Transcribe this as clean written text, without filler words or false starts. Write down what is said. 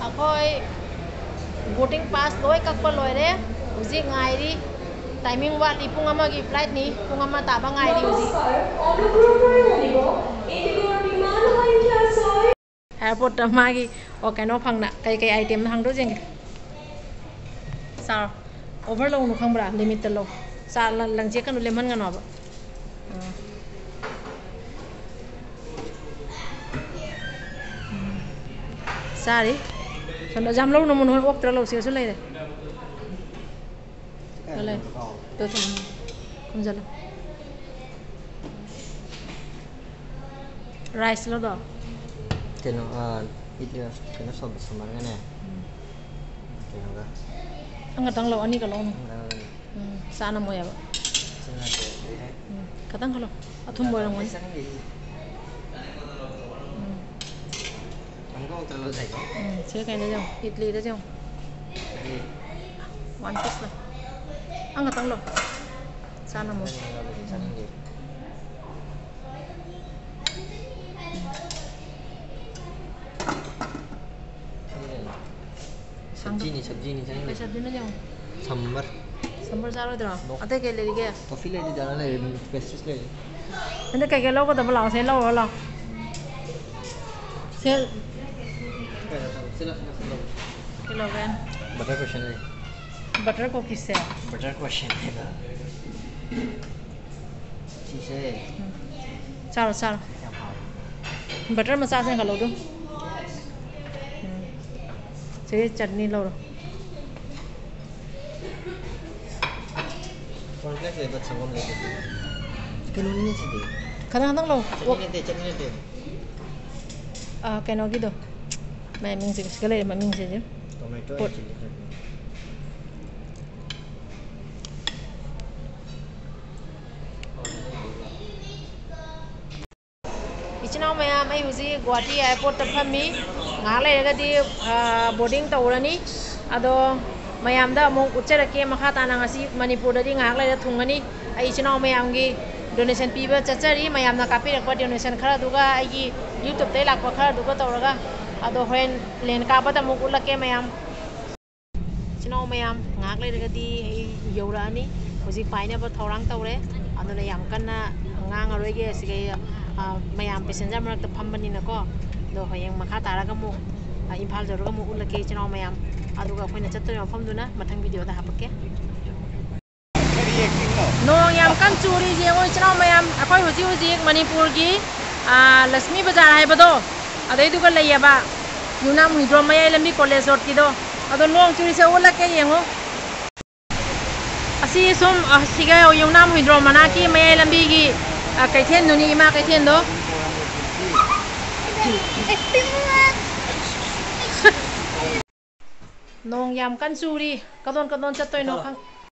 अखोई बोटिंग पास लोय कक्प लोयरे हुजी ngairi timing wali pung ama gi flight ni pung ama taba ngairi huji airport ma gi o kaino phangna kai kai item hang do jeng sar overload nu khangbra limit lo sa langje kanu lemon ngano ba sari sono jam lo no mon ok tra lo se so lai Boleh. Tuh teman. Kamu jalan. Rice lo dah. Kena itu kena sob semarang ni. Kena enggak. Enggak tang lo ani kalau no. Sana mo ya, Pak. Sana tu. Katang kalau. Atum boy lang Sana ni. Angkau terlalu saja. Saya kayaknya jauh. Idli dah jauh. One piece lah. Enggak tang lo. Sana mo. Sana ni. सब्जी नहीं चाहिए कोई सब्जी ना जाऊँ सांबर सांबर चारो इधर आते क्या ले रही है कॉफी ले ली जाना ले पेस्ट्रीज ले मैंने क्या क्या लोगों को दबलाओ से लो वाला से किलोग्राम बटर क्वेश्चन ले बटर को किससे बटर क्वेश्चन है ना चीज़ है चारो चारो बटर मसाला से खा लो दो Jadi chutney lo. Cornflakes le buat sangom le. Kanun ni sih. Kadang-kadang lo. Chutney le. Keno gitu. Memang sih sekali memang sih. Tomato and chili chutney. Ichina maya mai husi Guwahati airport terpami ngale gadi boarding tawrani ado mayamda mo ucharake makhata na ngasi Manipur dadi ngale thungani ai ichina mayam gi donation piba chachari mayamna kapi rakwa donation khara duga ai YouTube te lakwa khara duga tawraga ado hoen len ka bada mo ulake mayam ichina mayam ngale gadi yorani husi paina ba thorang tawre ado na yam kanna ngang aroige sigai mayam passenger marak phamani na ko do hoyeng makha taraga mu imphal joroga mu ulake chino mayam aduga khoina chatto mafam duna mathang video da hapake no yam kan churi je ngoi chino mayam akhoi huji huji Manipur gi Lakshmi Bazar hai bado adai duga layaba yunam hidro mayai lambi college road ki do ado long churi se ulake yengo asi sum siga yunam hidro manaki mayai lambi gi kaithen nuni ima kaithen do nong yam kan churi kadon kadon chatoi no khang